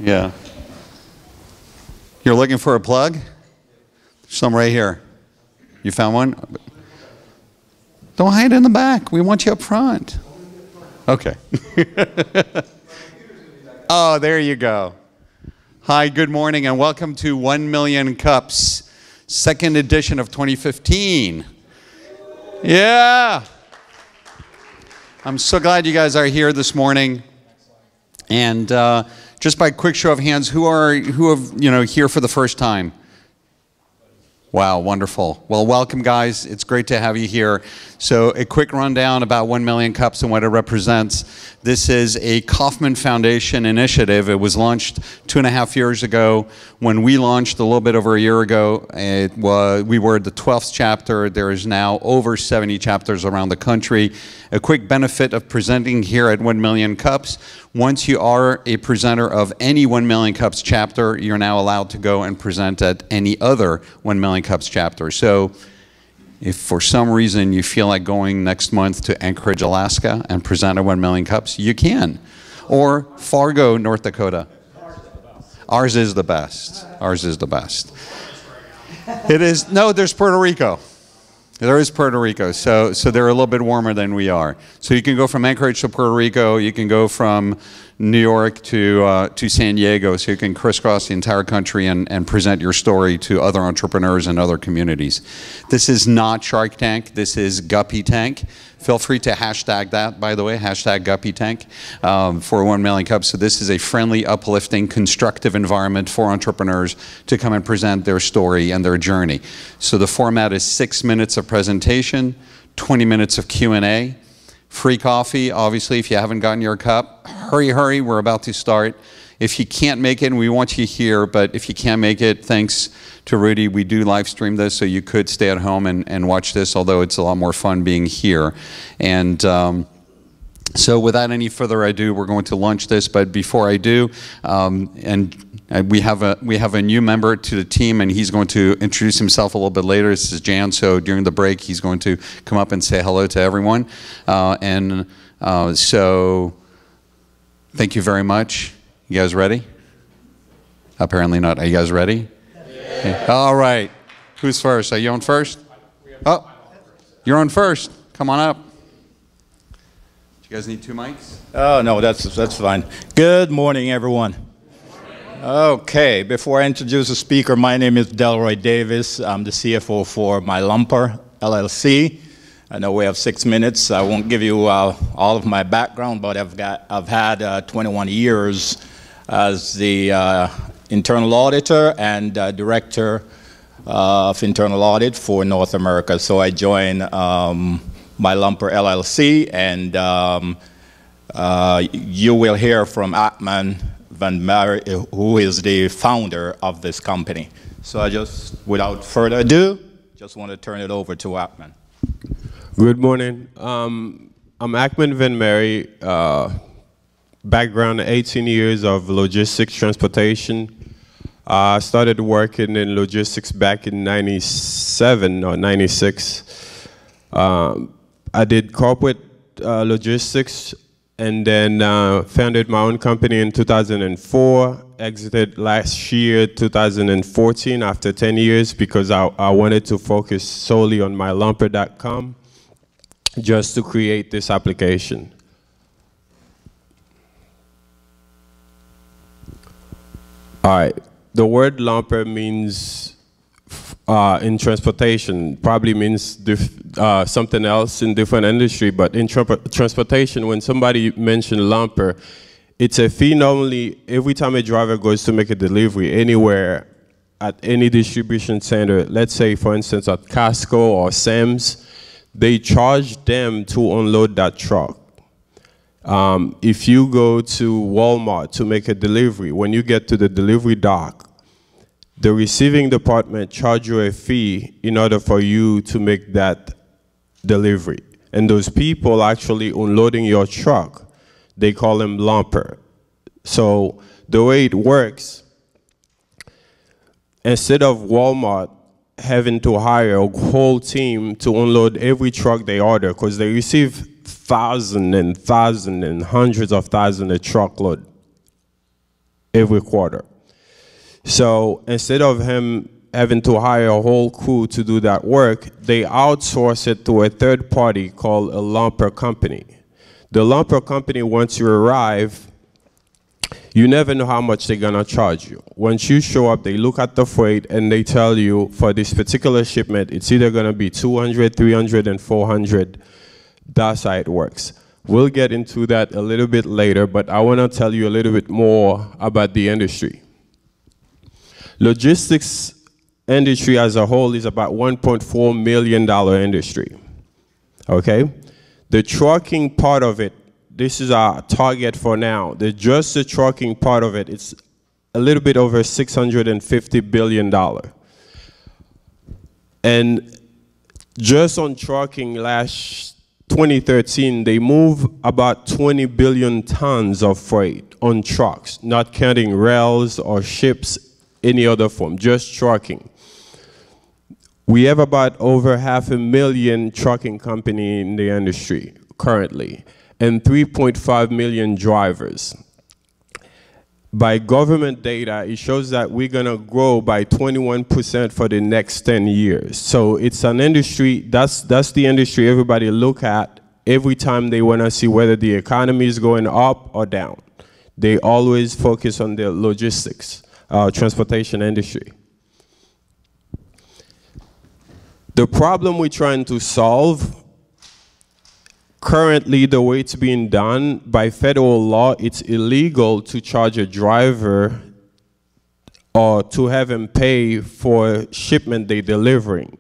Yeah. You're looking for a plug? Some right here. You found one? Don't hide in the back. We want you up front. Okay. Oh, there you go. Hi, good morning, and welcome to 1 Million Cups, second edition of 2015. Yeah. I'm so glad you guys are here this morning. And just by quick show of hands, who have here for the first time? Wow, wonderful. Well, welcome, guys. It's great to have you here. So a quick rundown about 1 Million Cups and what it represents. This is a Kauffman Foundation initiative. It was launched 2.5 years ago. When we launched a little bit over a year ago, we were the 12th chapter. There is now over 70 chapters around the country. A quick benefit of presenting here at 1 Million Cups: once you are a presenter of any 1 Million Cups chapter, you're now allowed to go and present at any other 1 Million Cups chapter. So if for some reason you feel like going next month to Anchorage, Alaska and present at 1 Million Cups, you can. Or Fargo, North Dakota. Ours is the best. Ours is the best. It is. No, there's Puerto Rico. There is Puerto Rico, so they're a little bit warmer than we are. So you can go from Anchorage to Puerto Rico, you can go from New York to San Diego, so you can crisscross the entire country and present your story to other entrepreneurs and other communities. This is not Shark Tank, this is Guppy Tank. Feel free to hashtag that, by the way, hashtag Guppy Tank for 1 Million Cups. So this is a friendly, uplifting, constructive environment for entrepreneurs to come and present their story and their journey. So the format is 6 minutes of presentation, 20 minutes of Q&A, free coffee. Obviously, if you haven't gotten your cup, hurry, we're about to start. If you can't make it, and we want you here, but if you can't make it, thanks to Rudy, we do live stream this, so you could stay at home and watch this, although it's a lot more fun being here. And so without any further ado, we're going to launch this, but before I do, we have a new member to the team, and he's going to introduce himself a little bit later. This is Jan, so during the break, he's going to come up and say hello to everyone. So thank you very much. You guys ready? Apparently not. Are you guys ready? Yeah. All right. Who's first? Are you on first? Oh, you're on first. Come on up. You guys need 2 mics? Oh, no, that's fine. Good morning, everyone. Okay, before I introduce the speaker, my name is Delroy Davis. I'm the CFO for MyLumper, LLC. I know we have 6 minutes. I won't give you all of my background, but I've had 21 years as the internal auditor and director of internal audit for North America. So I joined MyLumper LLC, and you will hear from Akmann who is the founder of this company. So I just, without further ado, just want to turn it over to Akmann. Good morning. I'm Akmann Van Mary. Background 18 years of logistics transportation. I started working in logistics back in 97 or 96. I did corporate logistics, and then founded my own company in 2004, exited last year, 2014, after 10 years, because I wanted to focus solely on MyLumper.com, just to create this application. All right, the word lumper means, in transportation, probably means something else in different industry, but in transportation, when somebody mentions lumper, it's a fee normally every time a driver goes to make a delivery anywhere at any distribution center, let's say for instance at Costco or Sam's, they charge them to unload that truck. If you go to Walmart to make a delivery, when you get to the delivery dock, the receiving department charge you a fee in order for you to make that delivery. And those people actually unloading your truck, they call them lumper. So the way it works, instead of Walmart having to hire a whole team to unload every truck they order, because they receive thousands and hundreds of thousands of truckload. every quarter. So instead of him having to hire a whole crew to do that work, they outsource it to a third party called a lumper company. The lumper company, once you arrive, you never know how much they're gonna charge you. Once you show up, they look at the freight and they tell you for this particular shipment, it's either gonna be 200, 300, and 400. That's how it works. We'll get into that a little bit later, but I wanna tell you a little bit more about the industry. Logistics industry as a whole is about $1.4 million industry, okay? The trucking part of it, this is our target for now. Just the trucking part of it, it's a little bit over $650 billion. And just on trucking last 2013, they move about 20 billion tons of freight on trucks, not counting rails or ships, any other form, just trucking. We have about over 500,000 trucking companies in the industry currently, and 3.5 million drivers. By government data, it shows that we're gonna grow by 21% for the next 10 years. So it's an industry, that's the industry everybody look at every time they wanna see whether the economy is going up or down. They always focus on the logistics, transportation industry. The problem we're trying to solve, currently the way it's being done, by federal law, it's illegal to charge a driver or to have him pay for shipment they're delivering.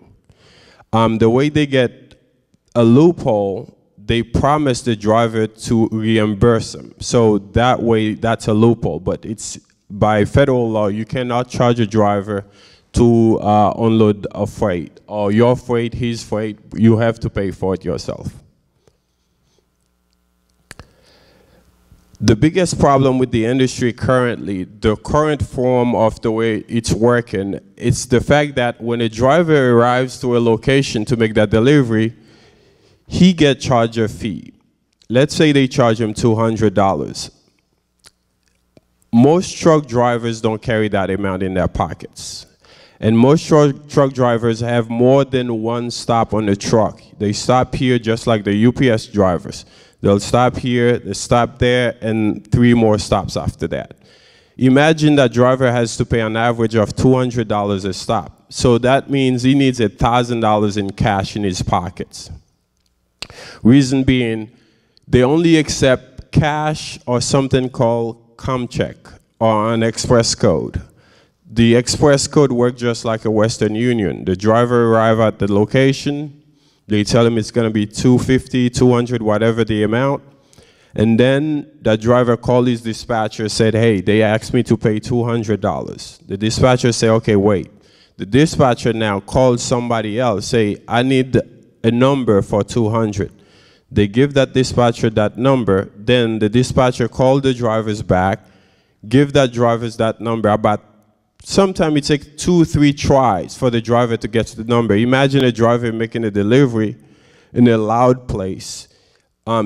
The way they get a loophole, they promise the driver to reimburse them. So that way, that's a loophole, but it's by federal law, you cannot charge a driver to unload a freight, or your freight, his freight, you have to pay for it yourself. The biggest problem with the industry currently, the current form of the way it's working, it's the fact that when a driver arrives to a location to make that delivery, he gets charged a fee. Let's say they charge him $200. Most truck drivers don't carry that amount in their pockets. And most truck drivers have more than one stop on the truck. They stop here just like the UPS drivers. They'll stop here, they stop there, and 3 more stops after that. Imagine that driver has to pay an average of $200 a stop. So that means he needs $1,000 in cash in his pockets. Reason being, they only accept cash or something called ComCheck or an express code. The express code works just like a Western Union. The driver arrives at the location, they tell him it's gonna be $250, $200, whatever the amount, and then the driver called his dispatcher, said, hey, they asked me to pay $200. The dispatcher say, okay, wait. The dispatcher now calls somebody else, say, I need a number for $200. They give that dispatcher that number, then the dispatcher called the drivers back, give that drivers that number. About sometimes it takes 2 or 3 tries for the driver to get to the number. Imagine a driver making a delivery in a loud place.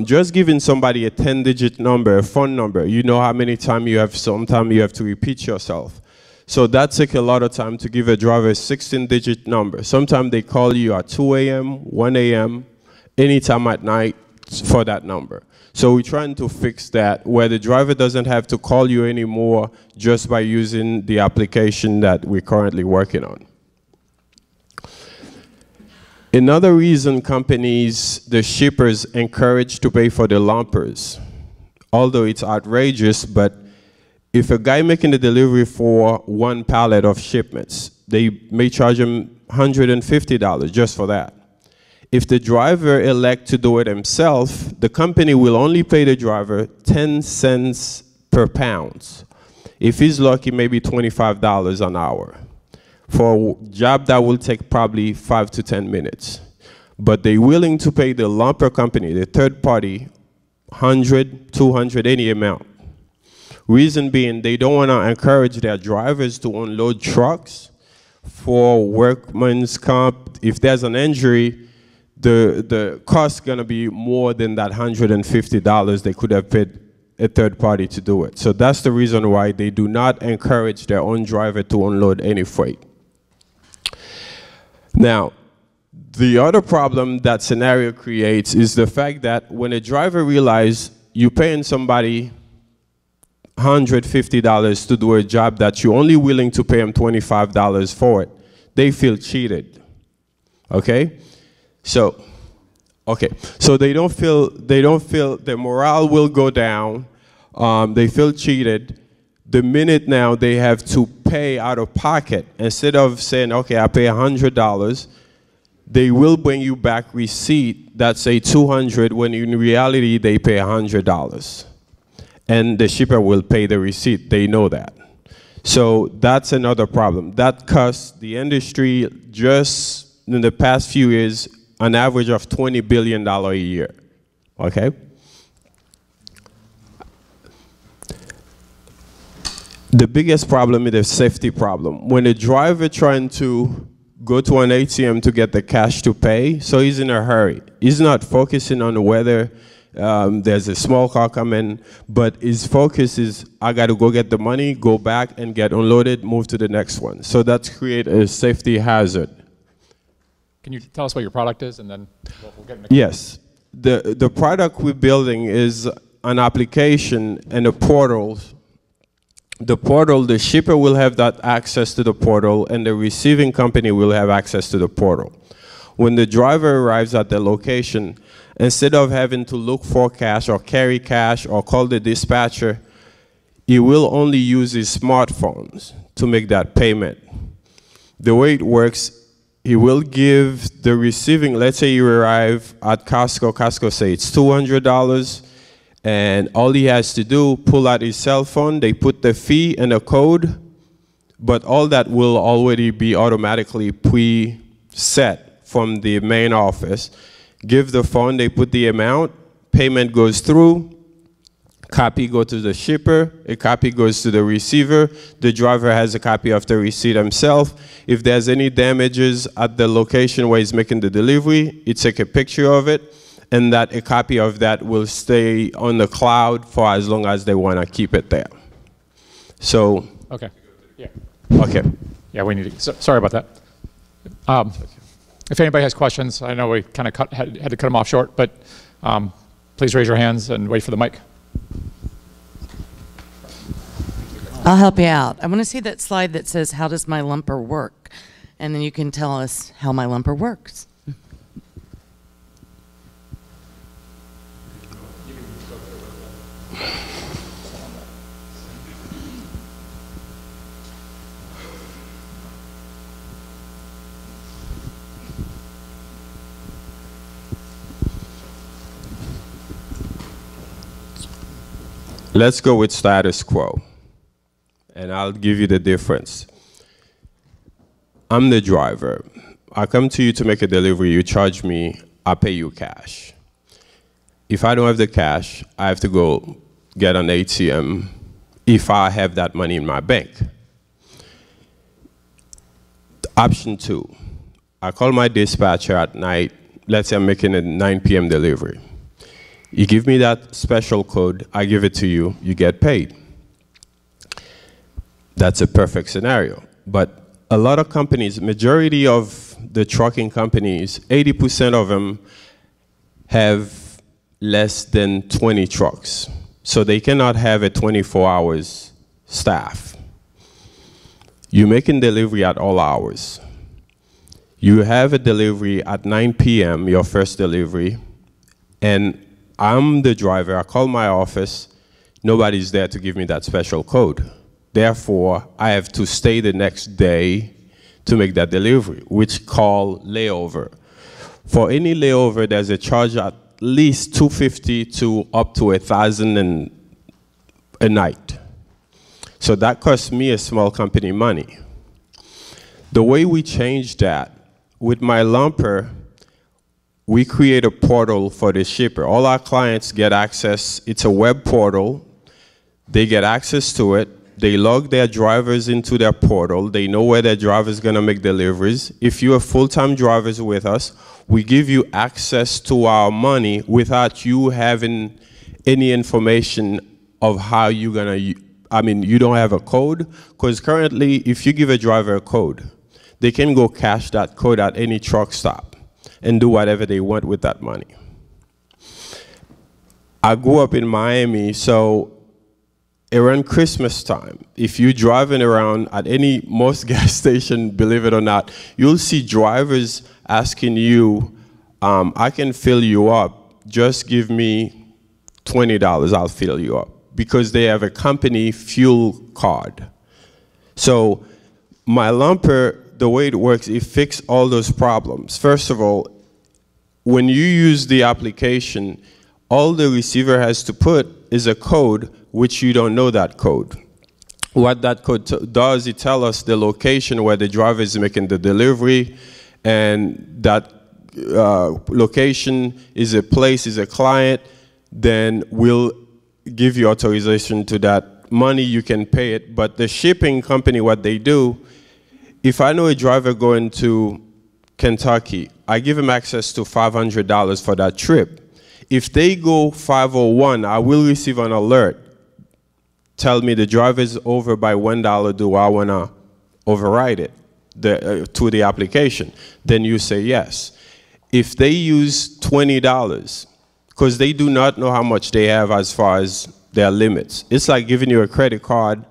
Just giving somebody a 10-digit number, a phone number, you know how many times you have, sometimes you have to repeat yourself. So that takes a lot of time to give a driver a 16-digit number. Sometimes they call you at 2 a.m., 1 a.m., anytime at night for that number. So we're trying to fix that where the driver doesn't have to call you anymore just by using the application that we're currently working on. Another reason companies, the shippers, encourage to pay for the lumpers, although it's outrageous, but if a guy making the delivery for 1 pallet of shipments, they may charge him $150 just for that. If the driver elects to do it himself, the company will only pay the driver 10 cents per pound. If he's lucky, maybe $25 an hour for a job that will take probably 5 to 10 minutes. But they're willing to pay the lumper company, the third party, 100, 200, any amount. Reason being, they don't want to encourage their drivers to unload trucks for workman's comp. If there's an injury, the cost is going to be more than that $150 they could have paid a third party to do it. So that's the reason why they do not encourage their own driver to unload any freight. Now, the other problem that scenario creates is the fact that when a driver realizes you're paying somebody $150 to do a job that you're only willing to pay them $25 for it, they feel cheated. Okay? So they don't feel their morale will go down. They feel cheated. The minute now they have to pay out of pocket, instead of saying, okay, I pay $100, they will bring you back receipt that say $200 when in reality they pay $100. And the shipper will pay the receipt. They know that. So that's another problem. That costs the industry just in the past few years an average of $20 billion a year. Okay? The biggest problem is the safety problem. When a driver trying to go to an ATM to get the cash to pay, so he's in a hurry. He's not focusing on whether there's a small car coming, but his focus is, I got to go get the money, go back and get unloaded, move to the next one. So that's create a safety hazard. Can you tell us what your product is, and then we'll get into it? Yes. The product we're building is an application and a portal. The portal, the shipper will have that access to the portal, and the receiving company will have access to the portal. When the driver arrives at the location, instead of having to look for cash or carry cash or call the dispatcher, he will only use his smartphones to make that payment. The way it works, he will give the receiving, let's say you arrive at Costco say it's $200, and all he has to do, pull out his cell phone, they put the fee and a code, but all that will already be automatically pre-set from the main office. Give the phone, they put the amount, payment goes through, copy goes to the shipper, a copy goes to the receiver, the driver has a copy of the receipt himself. If there's any damages at the location where he's making the delivery, he take a picture of it, and that a copy of that will stay on the cloud for as long as they want to keep it there. So. Okay. Yeah. Okay. Yeah, we need to. Sorry about that. If anybody has questions, I know we kind of had to cut them off short, but please raise your hands and wait for the mic. I'll help you out. I want to see that slide that says, how does MyLumper work? And then you can tell us how MyLumper works. Let's go with status quo, and I'll give you the difference. I'm the driver. I come to you to make a delivery, you charge me, I pay you cash. If I don't have the cash, I have to go get an ATM if I have that money in my bank. Option 2, I call my dispatcher at night, let's say I'm making a 9 p.m. delivery. You give me that special code, I give it to you, you get paid. That's a perfect scenario. But a lot of companies, majority of the trucking companies, 80% of them have less than 20 trucks. So they cannot have a 24 hours staff. You're making delivery at all hours. You have a delivery at 9 p.m., your first delivery, and I'm the driver, I call my office, nobody's there to give me that special code. Therefore, I have to stay the next day to make that delivery, which call layover. For any layover, there's a charge at least $250 to up to $1,000 a night. So that costs me a small company money. The way we change that, with MyLumper, we create a portal for the shipper. All our clients get access. It's a web portal. They get access to it. They log their drivers into their portal. They know where their driver is going to make deliveries. If you are full-time drivers with us, we give you access to our money without you having any information of how you're gonna, I mean, you don't have a code, because currently, if you give a driver a code, they can go cash that code at any truck stop and do whatever they want with that money. I grew up in Miami, so around Christmas time, if you're driving around at most gas station, believe it or not, you'll see drivers asking you, I can fill you up, just give me $20, I'll fill you up, because they have a company fuel card. So MyLumper, the way it works, it fixes all those problems. First of all, when you use the application, all the receiver has to put is a code, which you don't know that code. What that code does, it tells us the location where the driver is making the delivery, and that location is a place, is a client, then we'll give you authorization to that money, you can pay it. But the shipping company, what they do, if I know a driver going to Kentucky, I give him access to $500 for that trip. If they go 501, I will receive an alert. Tell me the driver is over by $1, do I want to override it to the application? Then you say yes. If they use $20, because they do not know how much they have as far as their limits. It's like giving you a credit card,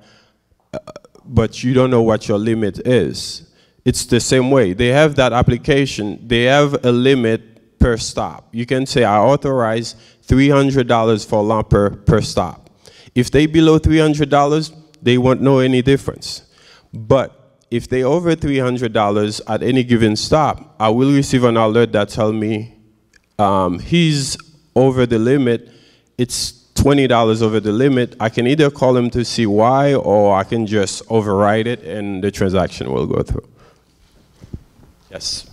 but you don't know what your limit is. It's the same way. They have that application. They have a limit per stop. You can say, I authorize $300 for Lumper per stop. If they below $300, they won't know any difference. But if they over $300 at any given stop, I will receive an alert that tells me he's over the limit. It's $20 over the limit. I can either call him to see why, or I can just override it and the transaction will go through. Yes.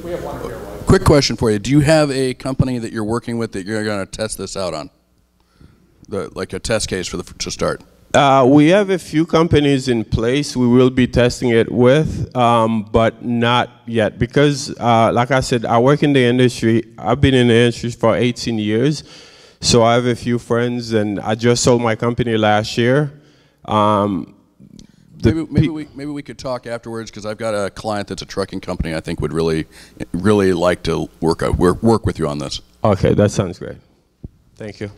We have one here. Quick question for you. Do you have a company that you're working with that you're going to test this out on? Like a test case for to start? We have a few companies in place we will be testing it with, but not yet. Because, like I said, I work in the industry. I've been in the industry for 18 years. So I have a few friends, and I just sold my company last year. Maybe we could talk afterwards, because I've got a client that's a trucking company I think would really like to work with you on this. Okay, that sounds great. Thank you.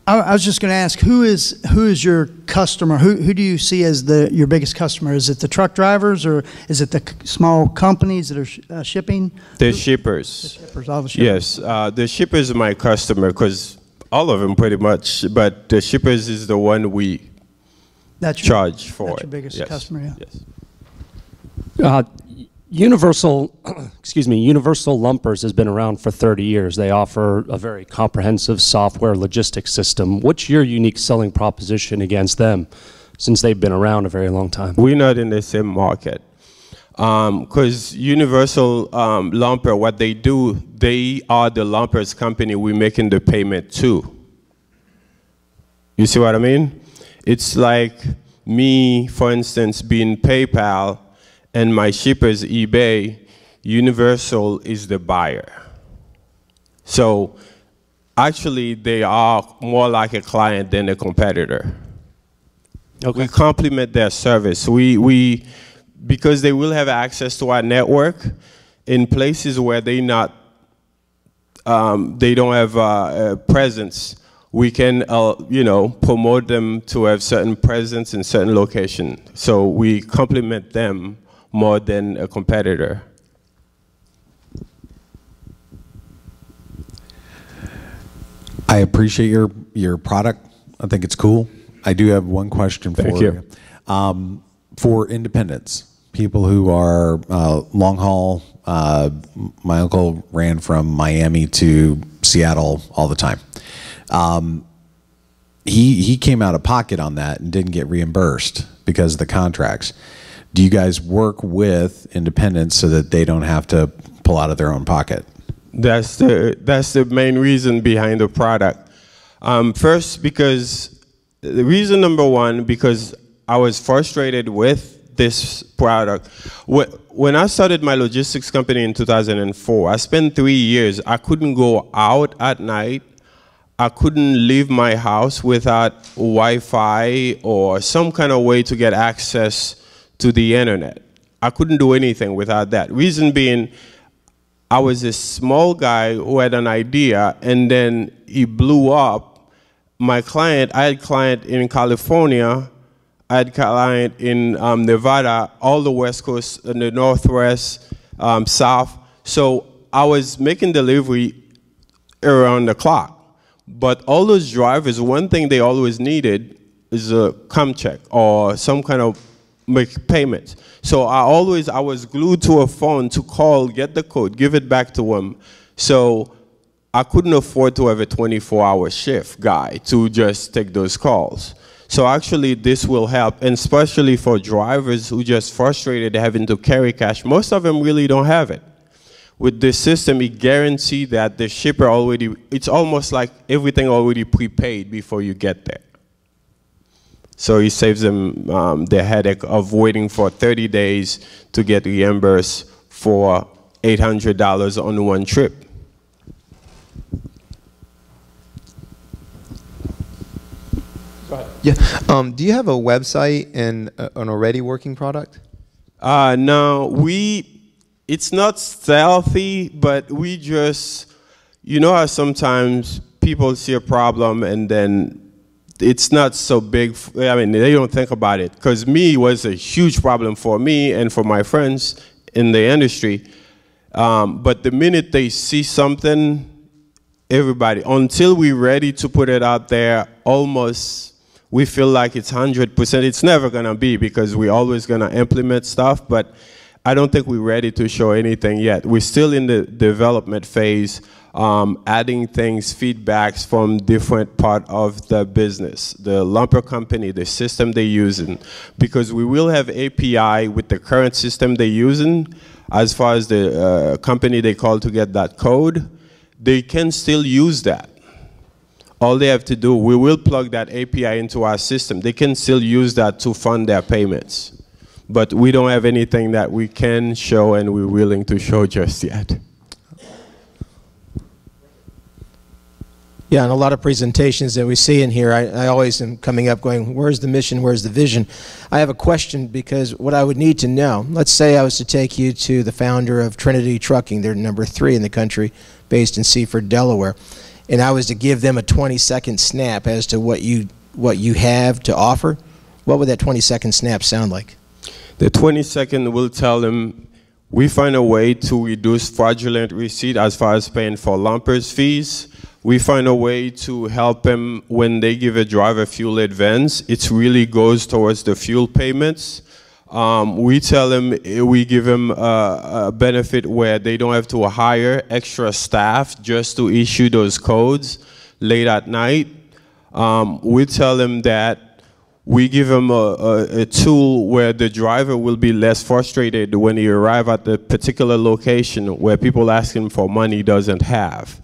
I was just going to ask, who is your customer? Who do you see as your biggest customer? Is it the truck drivers, or is it the small companies that are shipping? The shippers. The shippers, all the shippers. Yes, the shippers are my customer, because all of them pretty much, but the shippers is the one we charge for. That's your biggest customer, yeah. Yes. Universal Lumpers has been around for 30 years. They offer a very comprehensive software logistics system. What's your unique selling proposition against them, since they've been around a very long time? We're not in the same market. Because Universal Lumper, what they do, they are the Lumpers company we're making the payment to. You see what I mean? It's like me, for instance, being PayPal, and my shipper's eBay. Universal is the buyer. So actually, they are more like a client than a competitor. Okay. We complement their service. Because they will have access to our network in places where they don't have a presence. We can, promote them to have certain presence in certain location. So we complement them more than a competitor. I appreciate your product. I think it's cool. I do have one question for you. For independents, people who are long haul. My uncle ran from Miami to Seattle all the time. He came out of pocket on that and didn't get reimbursed because of the contracts. Do you guys work with independents so that they don't have to pull out of their own pocket? That's the main reason behind the product. First, because the reason number one, because I was frustrated with this product. When I started my logistics company in 2004, I spent 3 years. I couldn't go out at night. I couldn't leave my house without Wi-Fi or some kind of way to get access to the internet. I couldn't do anything without that. Reason being, I was a small guy who had an idea, and then he blew up. My client, I had a client in California, I had a client in Nevada, all the West Coast, and the Northwest, South. So I was making delivery around the clock. But all those drivers, one thing they always needed is a com check or some kind of make payments. So I was glued to a phone to call, get the code, give it back to them. So I couldn't afford to have a 24-hour shift guy to just take those calls. So actually this will help, and especially for drivers who just frustrated having to carry cash. Most of them really don't have it. With this system, it guarantees that the shipper already, it's almost like everything already prepaid before you get there. So it saves them the headache of waiting for 30 days to get reimbursed for $800 on one trip. Go ahead. Yeah. Do you have a website and an already working product? No, it's not stealthy, but we just, you know how sometimes people see a problem and then it's not so big. I mean, they don't think about it. Because it was a huge problem for me and for my friends in the industry. But the minute they see something, everybody, until we're ready to put it out there, almost, we feel like it's 100%. It's never going to be, because we're always going to implement stuff. But I don't think we're ready to show anything yet. We're still in the development phase, adding things, feedbacks from different part of the business, the lumper company, the system they're using, because we will have API with the current system they're using. As far as the company they call to get that code, they can still use that. All they have to do, we will plug that API into our system. They can still use that to fund their payments. But we don't have anything that we can show and we're willing to show just yet. Yeah, and a lot of presentations that we see in here, I always am coming up going, where's the mission, where's the vision? I have a question, because what I would need to know, let's say I was to take you to the founder of Trinity Trucking, they're number 3 in the country, based in Seaford, Delaware, and I was to give them a 20-second snap as to what you have to offer, what would that 20-second snap sound like? The 20-second will tell them, we find a way to reduce fraudulent receipt as far as paying for lumpers fees. We find a way to help them when they give a driver fuel advance. It really goes towards the fuel payments. We tell them, we give them a benefit where they don't have to hire extra staff just to issue those codes late at night. We tell them that we give them a tool where the driver will be less frustrated when he arrives at the particular location where people ask him for money doesn't have.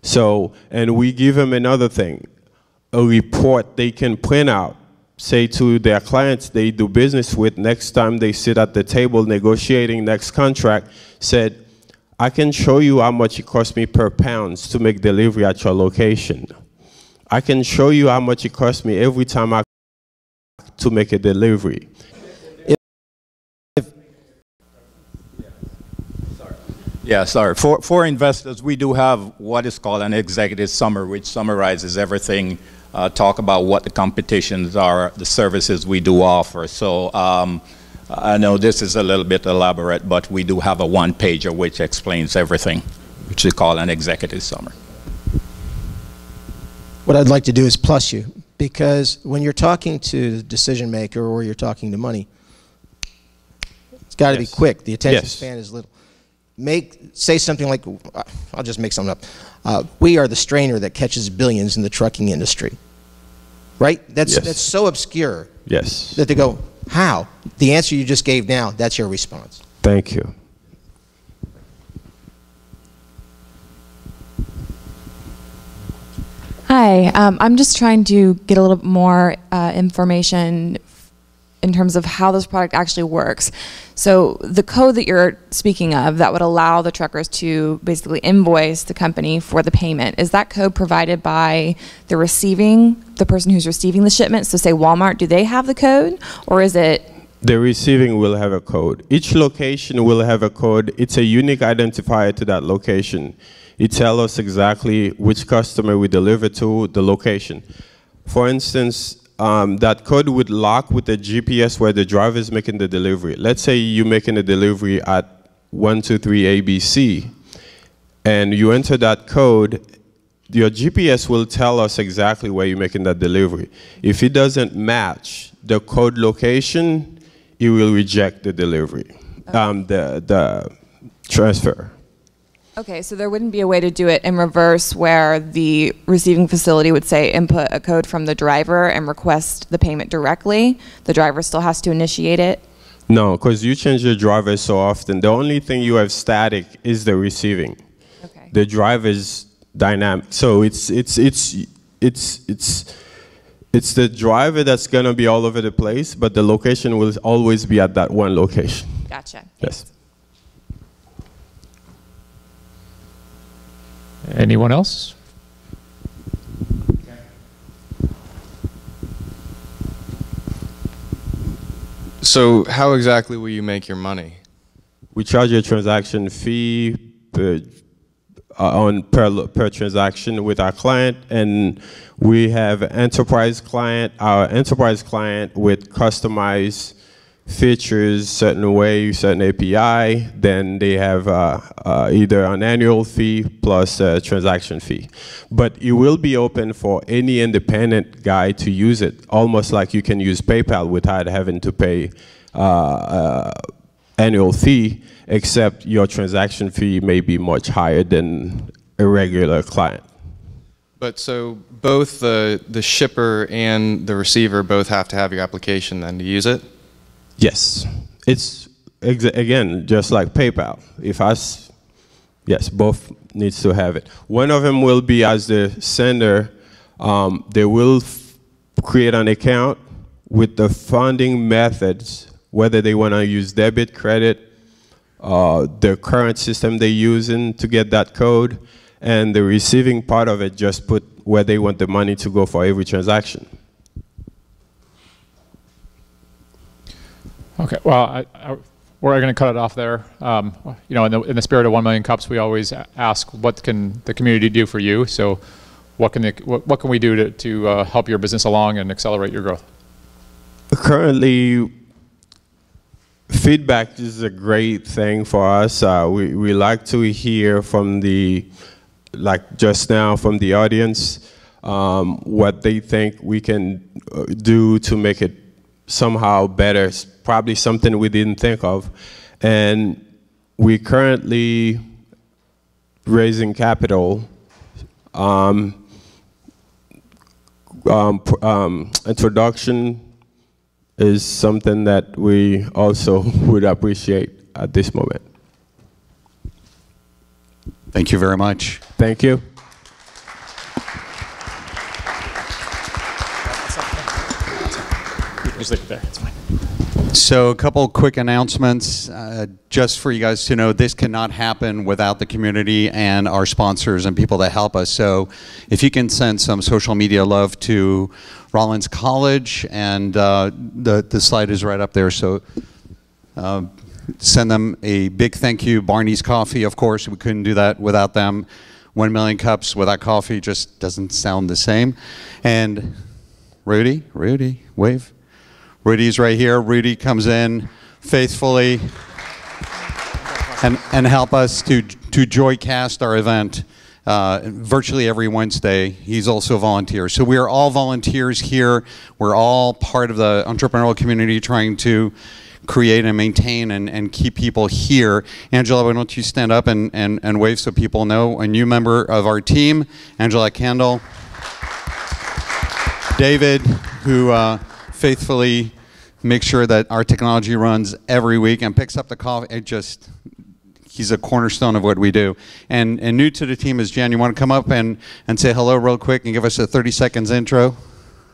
So, and we give them another thing, a report they can print out, say to their clients they do business with, next time they sit at the table negotiating next contract, said, I can show you how much it costs me per pounds to make delivery at your location. I can show you how much it costs me every time I to make a delivery. Yeah, sorry. For investors, we do have what is called an executive summary, which summarizes everything, talk about what the competitions are, the services we do offer. So I know this is a little bit elaborate, but we do have a one-pager which explains everything, which is called an executive summary. What I'd like to do is plus you, because when you're talking to the decision maker or you're talking to money, it's got to be quick. The attention span is little. Say something like, I'll just make something up. We are the strainer that catches billions in the trucking industry. Right? That's so obscure. Yes. That they go, how? The answer you just gave now, that's your response. Thank you. Hi, I'm just trying to get a little bit more information in terms of how this product actually works. So the code that you're speaking of that would allow the truckers to basically invoice the company for the payment, is that code provided by the person who's receiving the shipment? So say Walmart, do they have the code, or is it? The receiving will have a code. Each location will have a code. It's a unique identifier to that location. It tells us exactly which customer we deliver to, the location. For instance, that code would lock with the GPS where the driver is making the delivery. Let's say you're making a delivery at 123 ABC, and you enter that code, your GPS will tell us exactly where you're making that delivery. If it doesn't match the code location, it will reject the delivery, the transfer. Okay, so there wouldn't be a way to do it in reverse where the receiving facility would say input a code from the driver and request the payment directly. The driver still has to initiate it? No, because you change the driver so often. The only thing you have static is the receiving. Okay. The driver is dynamic. So it's the driver that's gonna be all over the place, but the location will always be at that one location. Gotcha. Yes. Anyone else? So how exactly will you make your money? We charge a transaction fee per transaction with our client, and we have enterprise client, our enterprise client with customized features, certain way, certain API, then they have either an annual fee plus a transaction fee. But it will be open for any independent guy to use it, almost like you can use PayPal without having to pay annual fee, except your transaction fee may be much higher than a regular client. But so both the shipper and the receiver both have to have your application then to use it? Yes, it's again just like PayPal. Yes, both needs to have it. One of them will be as the sender. They will create an account with the funding methods, whether they want to use debit, credit, the current system they're using to get that code, and the receiving part of it just put where they want the money to go for every transaction. Okay, well, we're going to cut it off there. You know, in the spirit of 1 million cups, we always ask, what can the community do for you? So, what can we do to help your business along and accelerate your growth? Currently, feedback is a great thing for us. We like to hear from like just now from the audience, what they think we can do to make it somehow better, probably something we didn't think of. And we currently raising capital. Introduction is something that we also would appreciate at this moment. Thank you very much. Thank you. Just leave it there, it's fine. So a couple quick announcements, just for you guys to know, this cannot happen without the community and our sponsors and people that help us. So if you can send some social media love to Rollins College, and the slide is right up there, so send them a big thank you. Barney's Coffee, of course, we couldn't do that without them. 1 million cups without coffee just doesn't sound the same. And Rudy, wave. Rudy's right here. Rudy comes in faithfully and help us to joycast our event virtually every Wednesday. He's also a volunteer. So we are all volunteers here. We're all part of the entrepreneurial community trying to create and maintain and keep people here. Angela, why don't you stand up and wave so people know? A new member of our team, Angela Candle. David, who faithfully makes sure that our technology runs every week and picks up the coffee. He's a cornerstone of what we do. And new to the team is Jan. You want to come up and say hello real quick and give us a 30 seconds intro?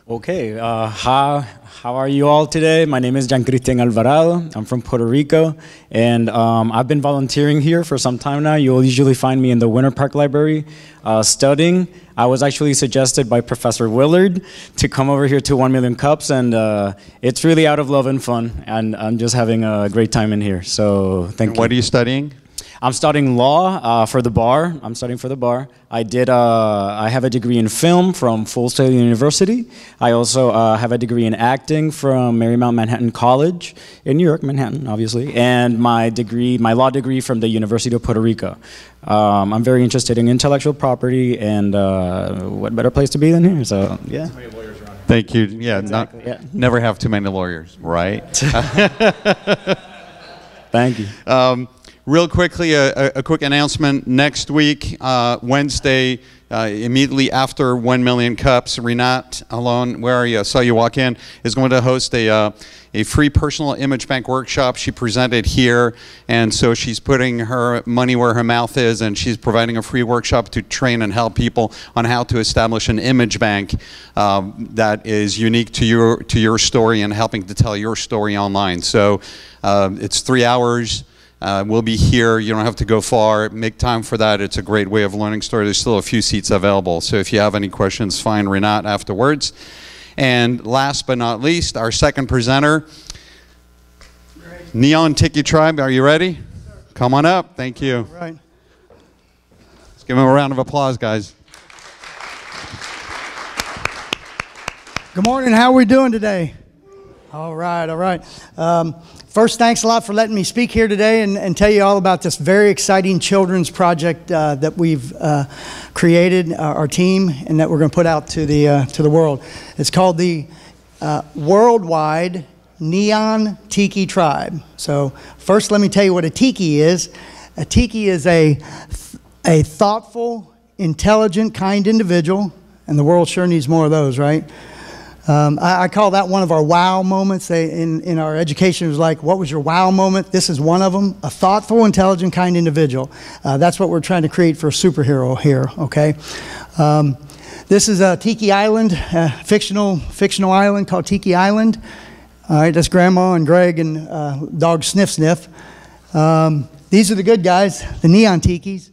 Okay, how are you all today? My name is Gian Cristian Alvarado. I'm from Puerto Rico, and I've been volunteering here for some time now. You'll usually find me in the Winter Park Library studying. I was actually suggested by Professor Willard to come over here to 1 Million Cups, and it's really out of love and fun, and I'm just having a great time in here, so thank you. What are you studying? I'm studying law for the bar. I'm studying for the bar. I have a degree in film from Full Sail University. I also have a degree in acting from Marymount Manhattan College in New York, Manhattan, obviously, and my law degree from the University of Puerto Rico. I'm very interested in intellectual property, and what better place to be than here? So yeah. Thank you. Yeah, exactly, never have too many lawyers, right? Thank you. Real quickly, a quick announcement. Next week, Wednesday, immediately after 1 Million Cups, Renat Alon, where are you? I saw you walk in, is going to host a free personal image bank workshop. She presented here, and so she's putting her money where her mouth is, and she's providing a free workshop to train and help people on how to establish an image bank that is unique to your story and helping to tell your story online. So it's 3 hours. We'll be here. You don't have to go far. Make time for that. It's a great way of learning story. There's still a few seats available. So if you have any questions, find Renat afterwards. And last but not least, our second presenter, Neon Tiki Tribe. Are you ready? Come on up. Thank you. Right. Let's give them a round of applause, guys. Good morning. How are we doing today? All right, all right. First, thanks a lot for letting me speak here today and tell you all about this very exciting children's project that we've created, our team, and that we're going to put out to the world. It's called the Worldwide Neon Tiki Tribe. So first, let me tell you what a tiki is. A tiki is a thoughtful, intelligent, kind individual, and the world sure needs more of those, right? I call that one of our wow moments. In our education, it was like, what was your wow moment? This is one of them. A thoughtful, intelligent, kind individual. That's what we're trying to create for a superhero here, okay? This is a Tiki Island, fictional island called Tiki Island. All right, that's Grandma and Greg and dog Sniff Sniff. These are the good guys, the Neon Tikis.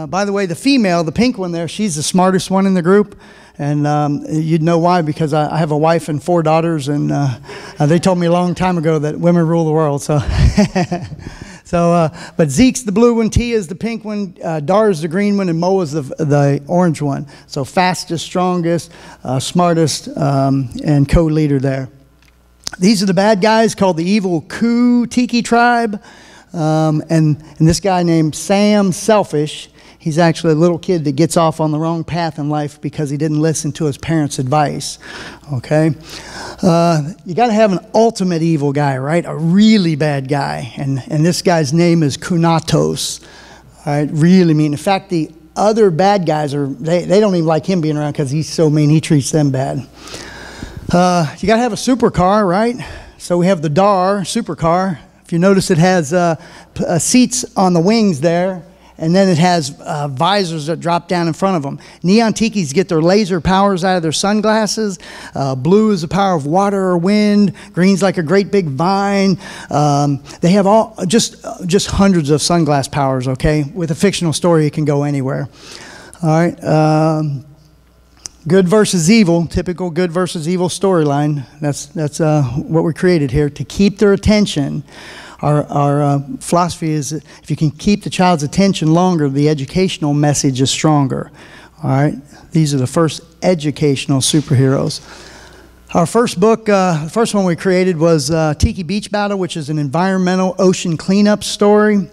By the way, the female, the pink one there, she's the smartest one in the group. And you'd know why, because I have a wife and 4 daughters, and they told me a long time ago that women rule the world. So, but Zeke's the blue one, Tia's the pink one, Dar's the green one, and Moa's the orange one. So fastest, strongest, smartest, and co-leader there. These are the bad guys called the Evil Coup Tiki Tribe. And this guy named Sam Selfish, he's actually a little kid that gets off on the wrong path in life because he didn't listen to his parents' advice, okay? You got to have an ultimate evil guy, right? A really bad guy. And this guy's name is Kunatos, all right? Really mean. In fact, the other bad guys, they don't even like him being around because he's so mean, he treats them bad. You got to have a supercar, right? So we have the DAR supercar. If you notice, it has seats on the wings there, and then it has visors that drop down in front of them. Neon Tikis get their laser powers out of their sunglasses. Blue is the power of water or wind. Green's like a great big vine. They have just hundreds of sunglass powers, okay? With a fictional story, it can go anywhere. All right. Good versus evil, typical good versus evil storyline. That's what we created here to keep their attention. Our philosophy is that if you can keep the child's attention longer, the educational message is stronger. All right, these are the first educational superheroes. Our first book, the first one we created was Tiki Beach Battle, which is an environmental ocean cleanup story.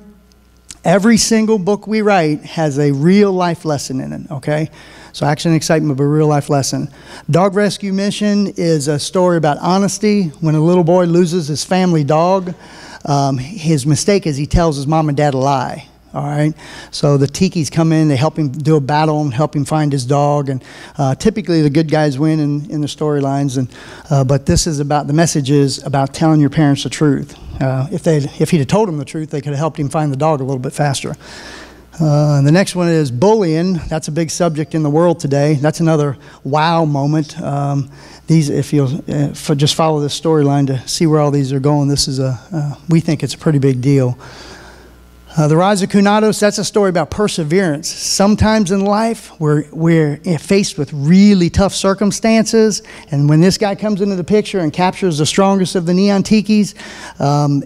Every single book we write has a real life lesson in it, okay? So action and excitement, but a real life lesson. Dog Rescue Mission is a story about honesty. When a little boy loses his family dog, his mistake is he tells his mom and dad a lie. All right, so the Tikis come in, they help him do a battle and help him find his dog, and typically the good guys win in the storylines. And but this is about, the message is about telling your parents the truth. If he'd have told him the truth, they could have helped him find the dog a little bit faster. The next one is bullying. That's a big subject in the world today. That's another wow moment. These, if you'll just follow this storyline to see where all these are going, this is we think it's a pretty big deal. The rise of Kunatos, that's a story about perseverance. Sometimes in life, we're faced with really tough circumstances, and when this guy comes into the picture and captures the strongest of the Neon Tikis,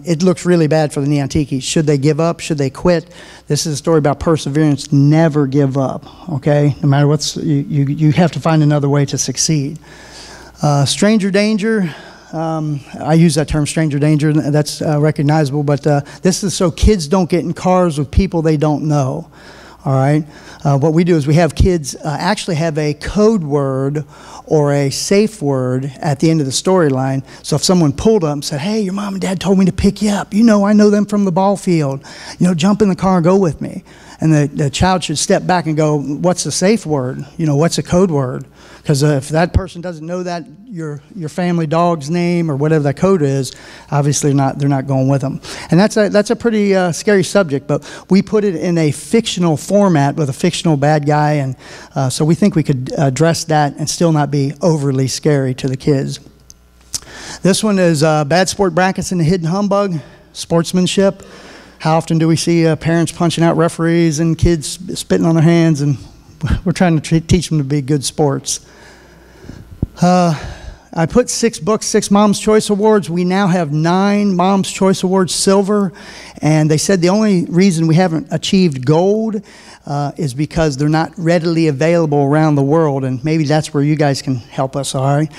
it looks really bad for the Neon Tikis. Should they give up? Should they quit? This is a story about perseverance. Never give up, okay? No matter what's, you have to find another way to succeed. Stranger danger. I use that term, stranger danger. That's recognizable, but this is so kids don't get in cars with people they don't know. All right. What we do is we have kids actually have a code word or a safe word at the end of the storyline. So if someone pulled up and said, "Hey, your mom and dad told me to pick you up. You know, I know them from the ball field. You know, jump in the car and go with me." And the child should step back and go, "What's the safe word? You know, what's a code word?" Because if that person doesn't know that your family dog's name or whatever that code is, obviously they're not going with them. And that's a pretty scary subject, but we put it in a fictional format with a fictional bad guy, and so we think we could address that and still not be overly scary to the kids. This one is bad sport brackets and the hidden humbug, sportsmanship. How often do we see parents punching out referees and kids spitting on their hands, and we're trying to teach them to be good sports. I put 6 books, 6 Mom's Choice Awards. We now have 9 Mom's Choice Awards silver, and they said the only reason we haven't achieved gold is because they're not readily available around the world, and maybe that's where you guys can help us, all right?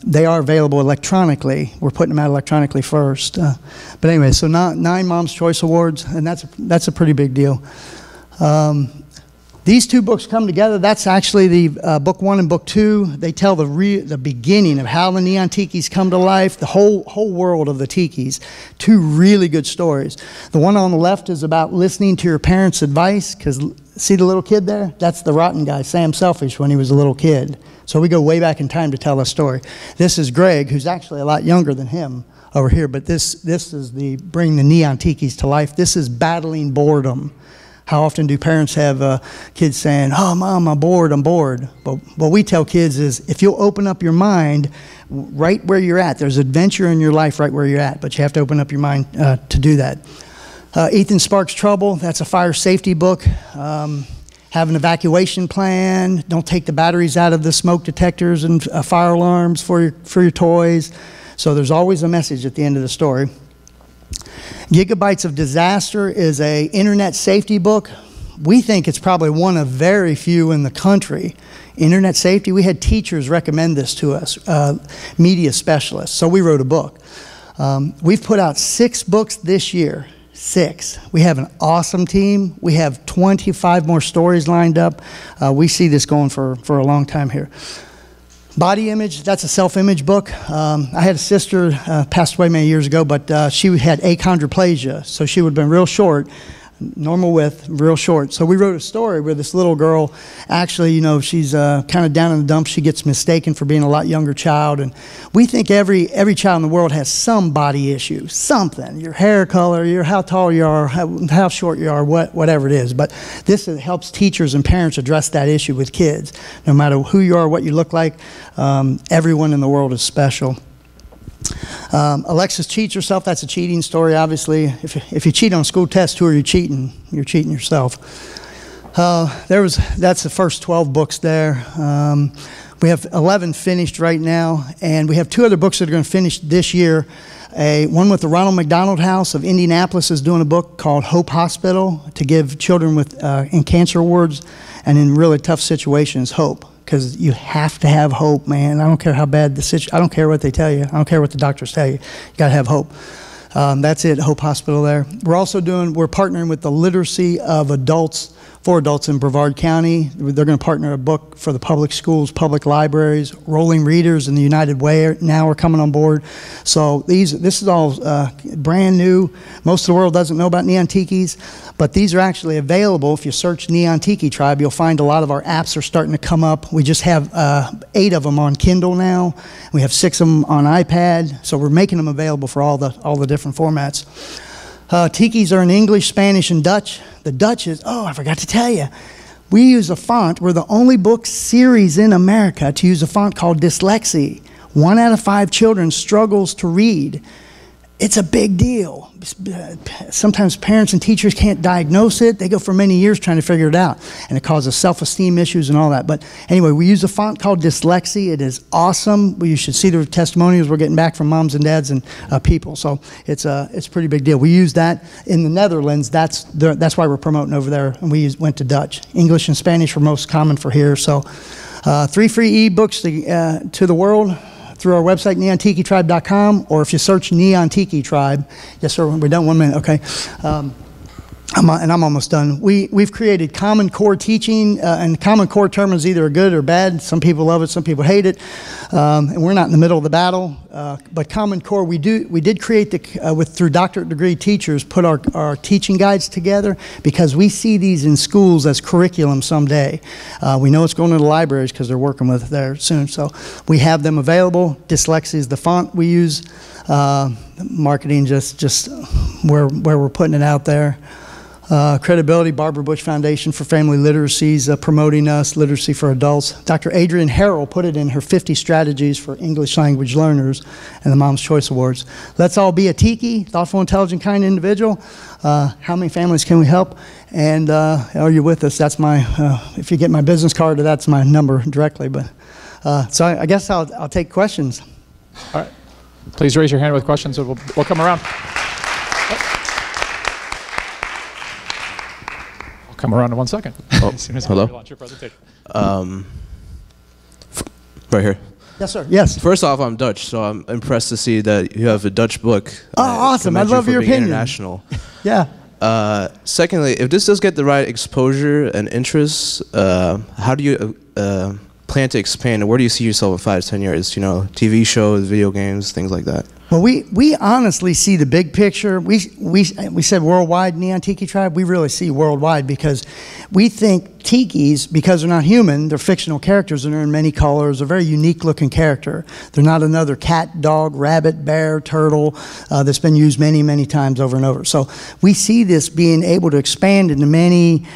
They are available electronically. We're putting them out electronically first. But anyway, so 9 Mom's Choice Awards, and that's a pretty big deal. These 2 books come together. That's actually the book 1 and book 2. They tell the beginning of how the Neon Tikis come to life, the whole world of the Tikis. 2 really good stories. The one on the left is about listening to your parents' advice, because see the little kid there? That's the rotten guy, Sam Selfish, when he was a little kid. So we go way back in time to tell a story. This is Greg, who's actually a lot younger than him over here, but this is the bring the Neon Tikis to life. This is battling boredom. How often do parents have kids saying, "Oh, Mom, I'm bored, I'm bored." But what we tell kids is, if you'll open up your mind right where you're at, there's adventure in your life right where you're at, but you have to open up your mind to do that. Ethan Sparks' Trouble, that's a fire safety book. Have an evacuation plan. Don't take the batteries out of the smoke detectors and fire alarms for your toys. So there's always a message at the end of the story. Gigabytes of Disaster is a internet safety book. We think it's probably one of very few in the country. Internet safety, we had teachers recommend this to us, media specialists, so we wrote a book. We've put out 6 books this year, 6. We have an awesome team. We have 25 more stories lined up. We see this going for a long time here. Body Image, that's a self-image book. I had a sister, passed away many years ago, but she had achondroplasia, so she would have been real short, normal width, real short. So we wrote a story where this little girl, actually, you know, she's kind of down in the dumps. She gets mistaken for being a lot younger child, and we think every child in the world has some body issue, something. Your hair color, how tall you are, how short you are, whatever it is. But this helps teachers and parents address that issue with kids. No matter who you are, what you look like, everyone in the world is special. Alexis Cheats Herself, that's a cheating story, obviously. If you cheat on a school test, who are you cheating? You're cheating yourself. That's the first 12 books there. We have 11 finished right now, and we have 2 other books that are going to finish this year. One with the Ronald McDonald House of Indianapolis is doing a book called Hope Hospital to give children in cancer wards and in really tough situations hope. Because you have to have hope, man. I don't care how bad the situation, I don't care what they tell you. I don't care what the doctors tell you. You got to have hope. That's it, Hope Hospital there. We're partnering with the Literacy of Adults for Adults in Brevard County. They're going to partner a book for the public schools, public libraries. Rolling Readers and the United Way now are coming on board. So this is all brand new. Most of the world doesn't know about Neon Tikis, but these are actually available. If you search Neon Tiki Tribe, you'll find a lot of our apps are starting to come up. We just have 8 of them on Kindle now. We have 6 of them on iPad. So we're making them available for all the different formats. Tikis are in English, Spanish, and Dutch. The Dutch is, oh, I forgot to tell you. We use a font. We're the only book series in America to use a font called dyslexia. 1 out of 5 children struggles to read. It's a big deal. Sometimes parents and teachers can't diagnose it. They go for many years trying to figure it out, and it causes self-esteem issues and all that. But anyway, we use a font called Dyslexia. It is awesome. You should see the testimonials we're getting back from moms and dads and people. So it's a pretty big deal. We use that in the Netherlands. That's why we're promoting over there. And we went to Dutch. English and Spanish were most common for here. So 3 free ebooks to the world through our website, neontikitribe.com, or if you search Neon Tiki Tribe. Yes, sir, we're done 1 minute, okay. I'm almost done. We've created Common Core teaching, and Common Core term is either good or bad. Some people love it, some people hate it, and we're not in the middle of the battle. But Common Core, we did create through doctorate degree teachers, put our teaching guides together because we see these in schools as curriculum someday. We know it's going to the libraries because they're working with it there soon. So we have them available. Dyslexia is the font we use. Marketing just where we're putting it out there. Credibility, Barbara Bush Foundation for Family Literacies promoting us, literacy for adults. Dr. Adrienne Harrell put it in her 50 strategies for English language learners and the Mom's Choice Awards. Let's all be a Tiki, thoughtful, intelligent, kind individual. How many families can we help? And are you with us? That's my, if you get my business card, that's my number directly. But so I guess I'll take questions. All right. Please raise your hand with questions, and we'll come around. Come around in 1 second. Oh, as soon as hello. you launch your presentation. Right here. Yes, sir. Yes. First off, I'm Dutch, so I'm impressed to see that you have a Dutch book. Oh, awesome! I love your opinion. International. Yeah. Secondly, if this does get the right exposure and interest, how do you plan to expand? And where do you see yourself in 5 to 10 years? You know, TV shows, video games, things like that. Well, we honestly see the big picture. We said worldwide Neon Tiki Tribe. We really see worldwide because we think Tikis, because they're not human, they're fictional characters and they're in many colors. They're a very unique looking character. They're not another cat, dog, rabbit, bear, turtle that's been used many, many times over and over. So we see this being able to expand into many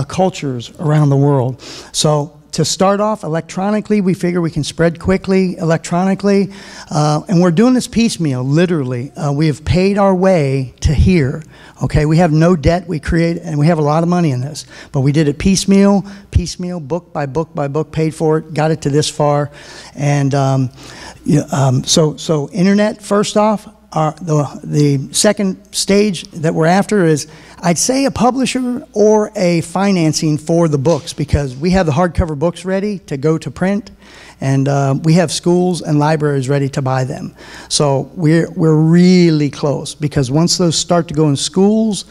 cultures around the world. So to start off electronically, we figure we can spread quickly electronically, and we're doing this piecemeal, literally. We have paid our way to here, okay? We have no debt, we create, and we have a lot of money in this, but we did it piecemeal, book by book, paid for it, got it to this far, and so internet, first off. The second stage that we're after is, I'd say, a publisher or a financing for the books, because we have the hardcover books ready to go to print, and we have schools and libraries ready to buy them. So we're really close, because once those start to go in schools,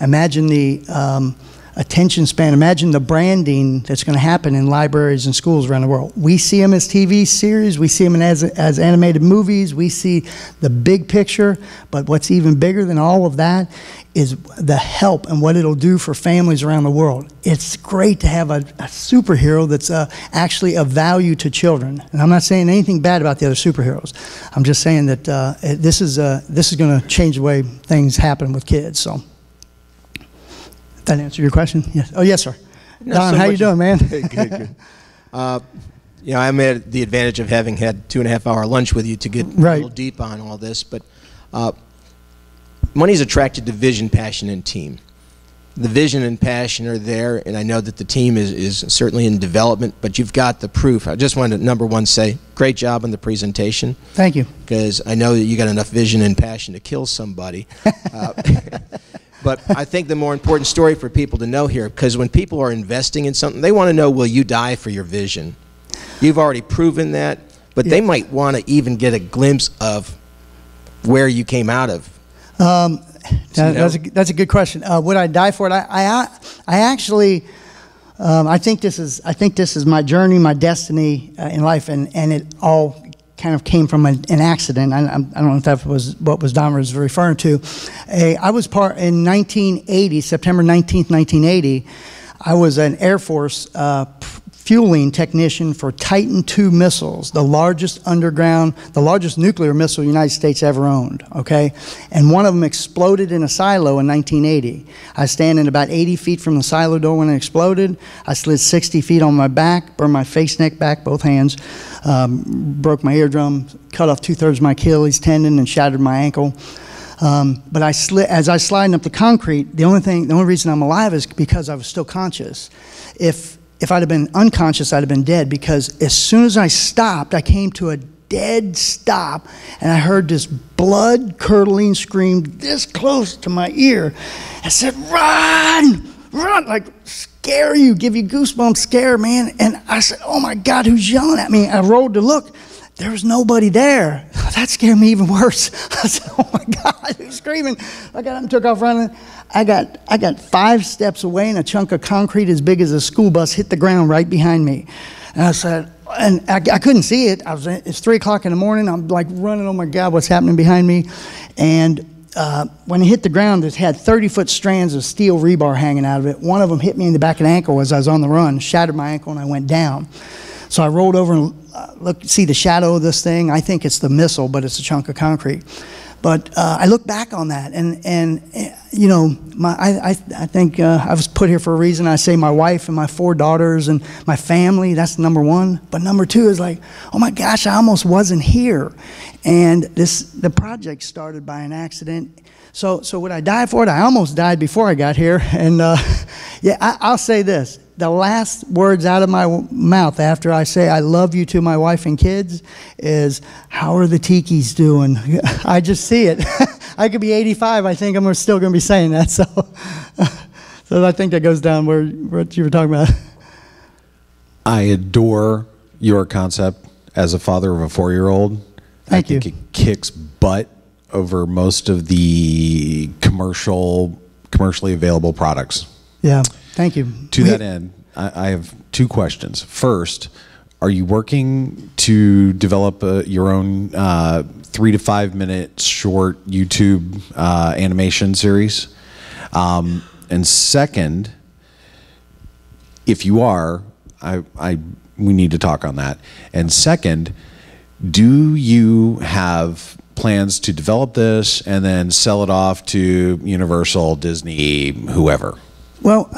imagine the attention span, imagine the branding that's going to happen in libraries and schools around the world. We see them as TV series, we see them as animated movies, we see the big picture, but what's even bigger than all of that is the help and what it'll do for families around the world. It's great to have a superhero that's actually of value to children. And I'm not saying anything bad about the other superheroes. I'm just saying that this is going to change the way things happen with kids. So. That answer your question? Yes. Oh, yes, sir. Don, how you doing, man? Good. You know, I'm at the advantage of having had 2.5-hour lunch with you to get a little deep on all this, but money's attracted to vision, passion, and team. The vision and passion are there, and I know that the team is certainly in development, but you've got the proof. I just wanted to, number one, say great job on the presentation. Thank you. Because I know that you got enough vision and passion to kill somebody. But I think the more important story for people to know here, because when people are investing in something, they want to know, will you die for your vision? You've already proven that, but they might want to even get a glimpse of where you came out of. That's a good question. Would I die for it? I actually, I think this is my journey, my destiny in life, and it all kind of came from an accident. I don't know if that was what Don was referring to. I was part in 1980, September 19th, 1980. I was an Air Force fueling technician for Titan II missiles, the largest nuclear missile the United States ever owned, okay? And one of them exploded in a silo in 1980. I was standing about 80 feet from the silo door when it exploded. I slid 60 feet on my back, burned my face, neck, back, both hands, broke my eardrum, cut off 2/3 of my Achilles tendon and shattered my ankle. But as I was sliding up the concrete, the only reason I'm alive is because I was still conscious. If I'd have been unconscious, I'd have been dead, because as soon as I stopped, I came to a dead stop, and I heard this blood-curdling scream this close to my ear. I said, "Run! Run!" Like, scare you, give you goosebumps, scare, man. And I said, "Oh my God, who's yelling at me?" I rolled to look. There was nobody there. That scared me even worse. I said, "Oh my God, who's screaming?" I got up and took off running. I got 5 steps away, and a chunk of concrete as big as a school bus hit the ground right behind me. And I said, and I couldn't see it. It's 3 o'clock in the morning. I'm like running. Oh my God, what's happening behind me? And when it hit the ground, it had 30-foot strands of steel rebar hanging out of it. One of them hit me in the back of the ankle as I was on the run, shattered my ankle, and I went down. So I rolled over and see the shadow of this thing. I think it's the missile, but it's a chunk of concrete. But I look back on that, and you know, I think I was put here for a reason. I say my wife and my 4 daughters and my family, that's number one. But number 2 is like, oh my gosh, I almost wasn't here. And the project started by an accident. So would I die for it? I almost died before I got here. And yeah, I'll say this. The last words out of my mouth after I say I love you to my wife and kids is, how are the Tikis doing? I just see it. I could be 85. I think I'm still going to be saying that. So I think that goes down what you were talking about. I adore your concept as a father of a 4-year-old. Thank you. I think it kicks butt over most of the commercially available products. Yeah. Thank you. To that end, I have 2 questions. First, are you working to develop your own 3 to 5 minute short YouTube animation series? And second, if you are, we need to talk on that. And second, do you have plans to develop this and then sell it off to Universal, Disney, whoever? Well,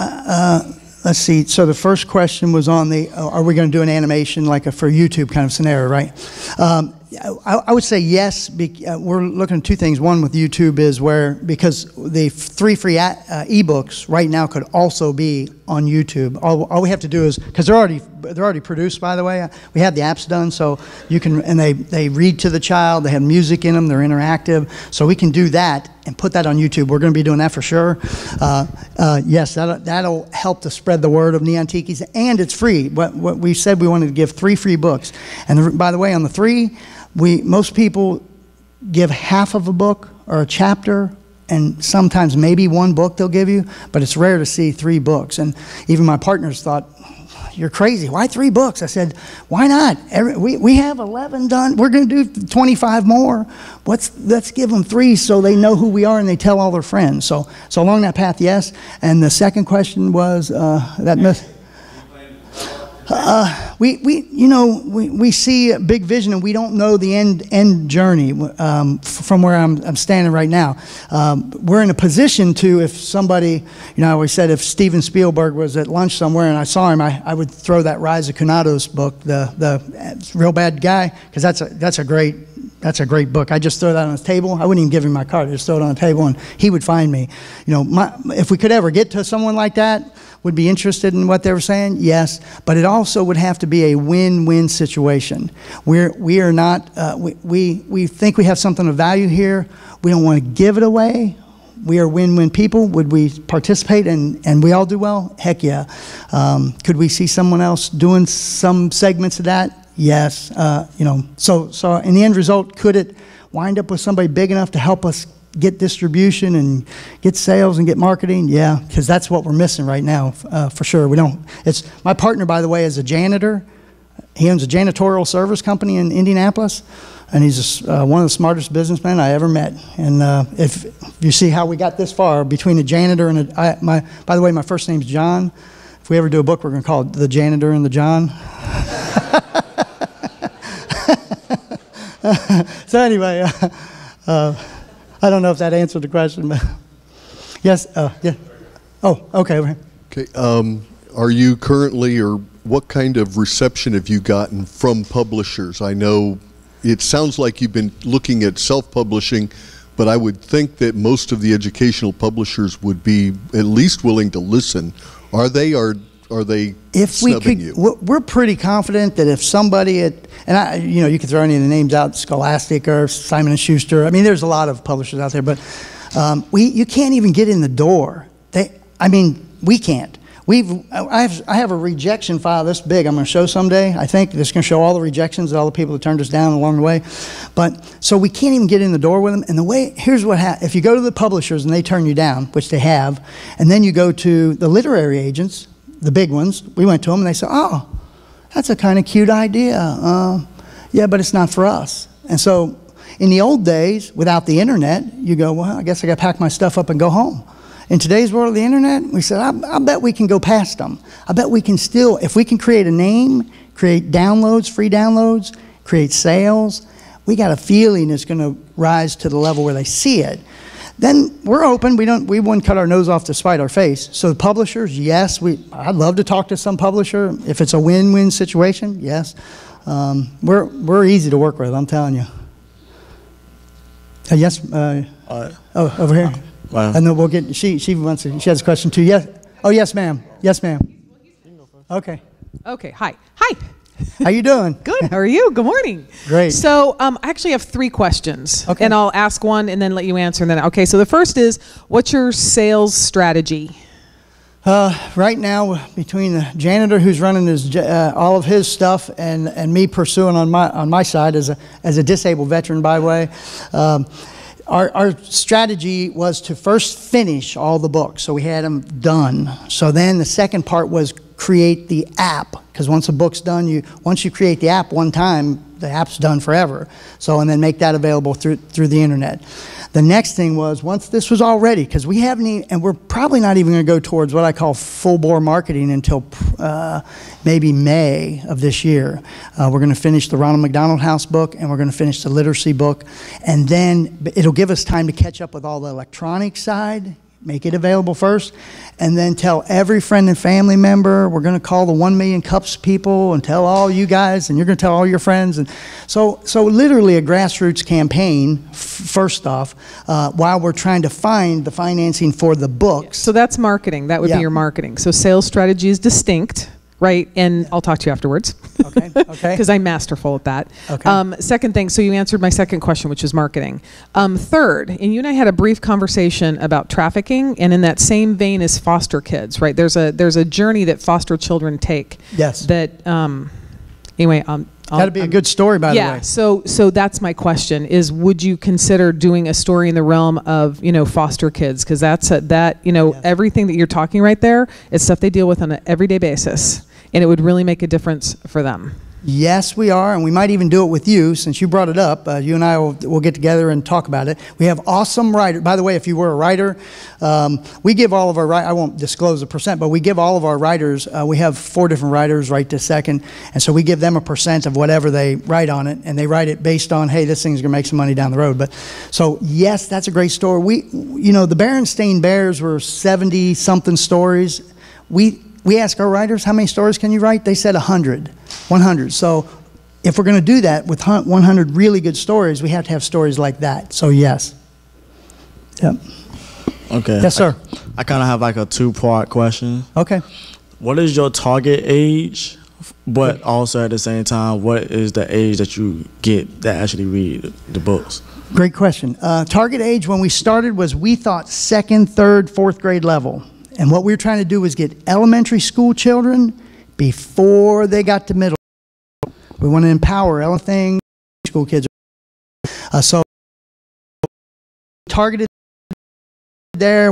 let's see. So the first question was on are we going to do an animation like for YouTube kind of scenario, right? I would say yes. We're looking at 2 things. One with YouTube is because the 3 free ebooks right now could also be on YouTube. All we have to do is, because they're already produced, by the way. We have the apps done, so you can, and they read to the child. They have music in them. They're interactive, so we can do that and put that on YouTube. We're going to be doing that for sure. Yes, that'll help to spread the word of Neon Tikis, and it's free. What we said, we wanted to give 3 free books, and by the way, on the 3. Most people give half of a book or a chapter, and sometimes maybe 1 book they'll give you, but it's rare to see 3 books. And even my partners thought, "You're crazy. Why 3 books?" I said, "Why not? We have 11 done. We're going to do 25 more. Let's give them 3 so they know who we are and they tell all their friends." So along that path, yes. And the second question was we see a big vision, and we don't know the end journey from where I'm standing right now. We're in a position to, if somebody, I always said if Steven Spielberg was at lunch somewhere and I saw him, I would throw that Rise of Conatos book, the Real Bad Guy, because that's a great book. I just throw that on his table. I wouldn't even give him my card. I just throw it on the table, and he would find me. If we could ever get to someone like that, would be interested in what they were saying, yes, but it also would have to be a win-win situation. We are not. We think we have something of value here. We don't want to give it away. We are win-win people. Would we participate and we all do well? Heck yeah. Could we see someone else doing some segments of that? Yes. So in the end result, could it wind up with somebody big enough to help us get distribution and get sales and get marketing? Yeah, because that's what we're missing right now, for sure. My partner, by the way, is a janitor. He owns a janitorial service company in Indianapolis, and he's one of the smartest businessmen I ever met. And if you see how we got this far, between a janitor and by the way, my first name's John. If we ever do a book, we're going to call it The Janitor and the John. So anyway, I don't know if that answered the question, but yes, yeah. Oh, okay. Okay. Are you currently, or what kind of reception have you gotten from publishers? I know it sounds like you've been looking at self-publishing, but I would think that most of the educational publishers would be at least willing to listen. Are they, or are they snubbing you? We're pretty confident that if somebody you can throw any of the names out, Scholastic or Simon & Schuster. I mean, there's a lot of publishers out there, but you can't even get in the door. We can't. I have a rejection file this big I'm going to show someday. I think it's going to show all the rejections of all the people that turned us down along the way. So we can't even get in the door with them. And here's what happens. If you go to the publishers and they turn you down, which they have, and then you go to the literary agents, the big ones, we went to them and they said, oh, that's a kind of cute idea. Yeah, but it's not for us. And so in the old days, without the internet, you go, well, I guess I got to pack my stuff up and go home. In today's world of the internet, we said, I bet we can go past them. I bet we can still, if we can create a name, create downloads, free downloads, create sales, we got a feeling it's going to rise to the level where they see it. Then we're open. We wouldn't cut our nose off to spite our face. So the publishers, yes, I'd love to talk to some publisher. If it's a win-win situation, yes. We're easy to work with, I'm telling you. Yes, over here. Wow. And then we'll get, she has a question too. Yes. Oh, yes, ma'am. Yes, ma'am. Okay. Okay, hi. Hi. How you doing? Good, how are you? Good morning. Great. So I actually have 3 questions. Okay. And I'll ask one and then let you answer. And then, okay, so the first is, what's your sales strategy? Right now, between the janitor who's running all of his stuff and me pursuing on my side as a disabled veteran, by the way, our strategy was to first finish all the books, so we had them done. So then the second part was create the app, because once a book's done, once you create the app one time, the app's done forever. So, and then make that available through the internet. The next thing was, once this was all ready, because we haven't even, and we're probably not even going to go towards what I call full-bore marketing until maybe May of this year. We're going to finish the Ronald McDonald House book, and we're going to finish the literacy book, and then it'll give us time to catch up with all the electronic side, make it available first, and then tell every friend and family member. We're going to call the 1 Million Cups people and tell all you guys, and you're going to tell all your friends. And so literally a grassroots campaign, first off, while we're trying to find the financing for the books. So that's marketing. That would be your marketing. So sales strategy is distinct, right? And I'll talk to you afterwards. Okay, okay. Because I'm masterful at that. Okay. Second thing, so you answered my second question, which is marketing. Third, and you and I had a brief conversation about trafficking, and in that same vein is foster kids, right? There's a journey that foster children take. Yes. That, anyway, That'd be a good story, by the way. Yeah, so that's my question, is would you consider doing a story in the realm of, foster kids? Because everything that you're talking right there is stuff they deal with on an everyday basis, and it would really make a difference for them. Yes, we are, and we might even do it with you, since you brought it up. You and I will get together and talk about it. We have awesome writers. By the way, if you were a writer, we give all of our, I won't disclose the percent, but we give all of our writers, we have 4 different writers right this second, and so we give them a percent of whatever they write on it, and they write it based on, hey, this thing's going to make some money down the road. But so, yes, that's a great story. The Berenstain Bears were 70-something stories. We ask our writers, how many stories can you write? They said 100. So if we're going to do that with 100 really good stories, we have to have stories like that. So yes. Yep. Okay. Yes, sir. I kind of have like a 2-part question. Okay. What is your target age? But also at the same time, what is the age that you get that actually read the books? Great question. Target age when we started was, we thought 2nd, 3rd, 4th grade level. And what we were trying to do was get elementary school children before they got to middle. We want to empower everything school kids. So targeted there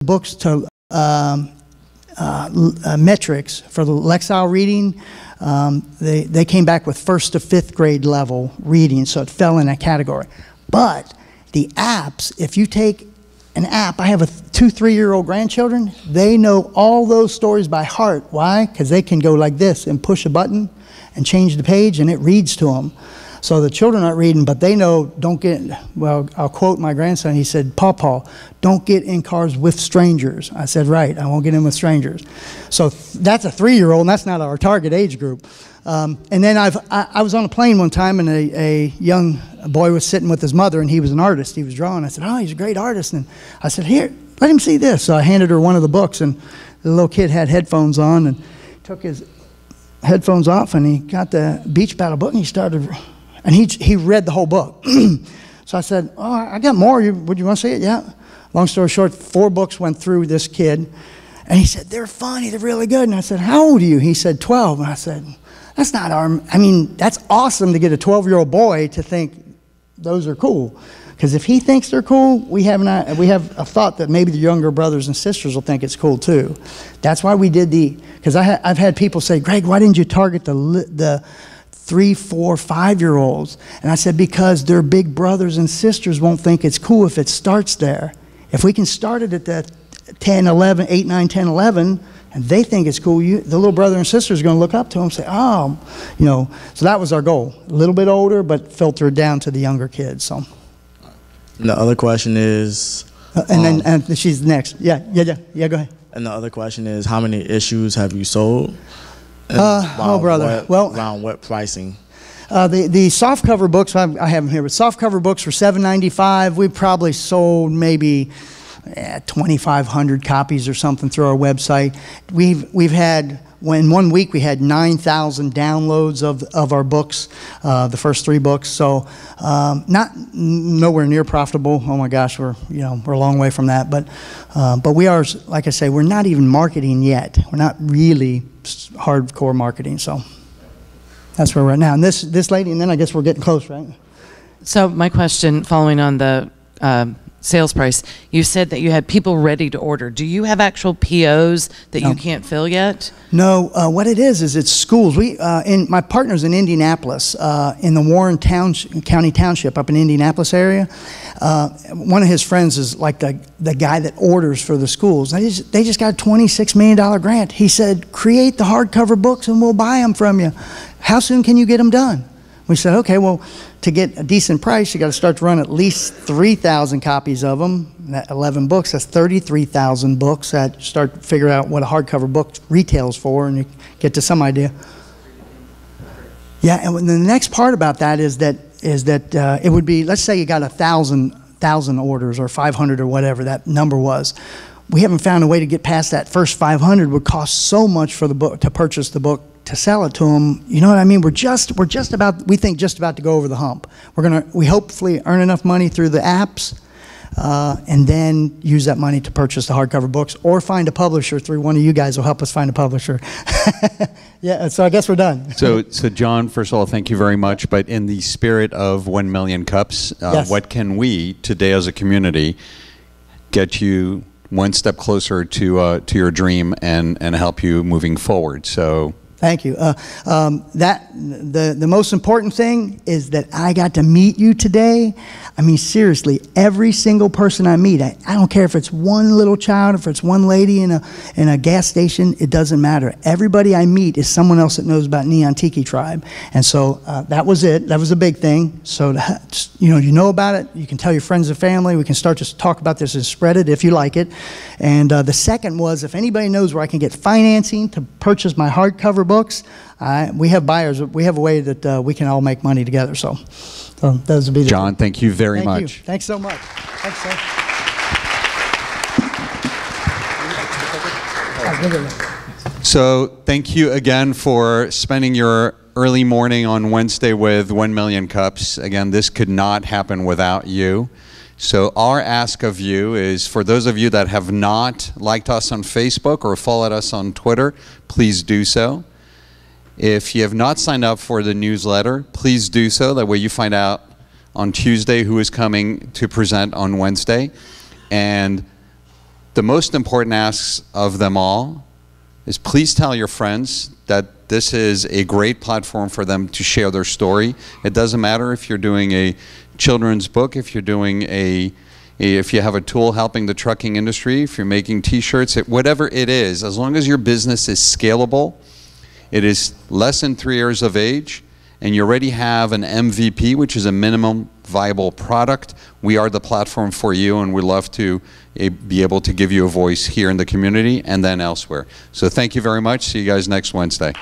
books to metrics for the Lexile reading. They came back with 1st to 5th grade level reading, so it fell in that category. But the apps, if you take an app. I have 2, 3-year-old grandchildren. They know all those stories by heart. Why? Because they can go like this and push a button and change the page, and it reads to them. So the children aren't reading, but they know, don't get, well, I'll quote my grandson. He said, "Pawpaw, don't get in cars with strangers." I said, "Right, I won't get in with strangers." So that's a 3-year-old, and that's not our target age group. And then I was on a plane one time, and a young boy was sitting with his mother, and he was an artist. He was drawing. I said, "Oh, he's a great artist." And I said, "Here, let him see this." So I handed her one of the books, and the little kid had headphones on, and took his headphones off, and he got the beach battle book, and he started, and he read the whole book. So I said, "Oh, I got more. Would you want to see it?" "Yeah." Long story short, 4 books went through this kid, and he said, "They're funny. They're really good." And I said, "How old are you?" He said, 12. And I said, "That's not I mean, that's awesome to get a 12-year-old boy to think those are cool. Because if he thinks they're cool, we have a thought that maybe the younger brothers and sisters will think it's cool too." That's why we did because I've had people say, "Greg, why didn't you target the 3, 4, 5-year-olds?" And I said, because their big brothers and sisters won't think it's cool if it starts there. If we can start it at the 10, 11, 8, 9, 10, 11, and they think it's cool, the little brother and sister is going to look up to them and say, "Oh," you know. So that was our goal. A little bit older, but filtered down to the younger kids. So. And the other question is. And she's next. Yeah. Go ahead. And the other question is, how many issues have you sold? Oh, brother. Around what pricing? The softcover books, I have them here, but softcover books were $7.95. We probably sold maybe 2,500 copies or something through our website. We've had, in 1 week, we had 9,000 downloads of our books, the first 3 books. So nowhere near profitable. Oh my gosh, we're a long way from that. But we are, like I say, we're not even marketing yet. We're not really hardcore marketing. So that's where we're at now. And this lady, and then I guess we're getting close, right? So my question, following on the sales price, you said that you had people ready to order. Do you have actual POs that you can't fill yet? No, what it is it's schools. My partner's in Indianapolis, in the Warren County Township up in Indianapolis area. One of his friends is like the guy that orders for the schools. They just got a $26 million grant. He said, "Create the hardcover books and we'll buy them from you. How soon can you get them done?" We said, "Okay, well, to get a decent price, you got to start to run at least 3,000 copies of them. That 11 books, that's 33,000 books. That start to figure out what a hardcover book retails for, and you get to some idea." Yeah, and the next part about that is that it would be, let's say you got 1,000 orders or 500 or whatever that number was. We haven't found a way to get past that first 500. Would cost so much for the book to purchase the book, to sell it to them. You know what I mean? We're just about to go over the hump. We hopefully earn enough money through the apps, and then use that money to purchase the hardcover books, or find a publisher through one of you guys will help us find a publisher. Yeah, so I guess we're done. So John, first of all, thank you very much. But in the spirit of 1 million cups, Yes. what can we today as a community get you one step closer to your dream and help you moving forward? So. Thank you. The most important thing is that I got to meet you today. I mean, seriously, every single person I meet, I don't care if it's one little child, if it's one lady in a gas station, it doesn't matter. Everybody I meet is someone else that knows about Neon Tiki Tribe. And so that was it. That was a big thing. So, you know about it. You can tell your friends and family. We can start to talk about this and spread it if you like it. And the second was, if anybody knows where I can get financing to purchase my hardcover books, we have buyers. We have a way that we can all make money together. So those would be John, thank you very much. You. Thanks so much. Thanks, sir. So thank you again for spending your early morning on Wednesday with 1 million cups. Again, this could not happen without you. So our ask of you is, for those of you that have not liked us on Facebook or followed us on Twitter, please do so. If you have not signed up for the newsletter, please do so. That way you find out on Tuesday who is coming to present on Wednesday. And the most important asks of them all is, please tell your friends that this is a great platform for them to share their story. It doesn't matter if you're doing a children's book, if you're doing a If you have a tool helping the trucking industry, if you're making t-shirts, whatever it is, as long as your business is scalable, it is less than 3 years of age, and you already have an MVP, which is a minimum viable product, we are the platform for you, and we'd love to be able to give you a voice here in the community and then elsewhere. So thank you very much. See you guys next Wednesday.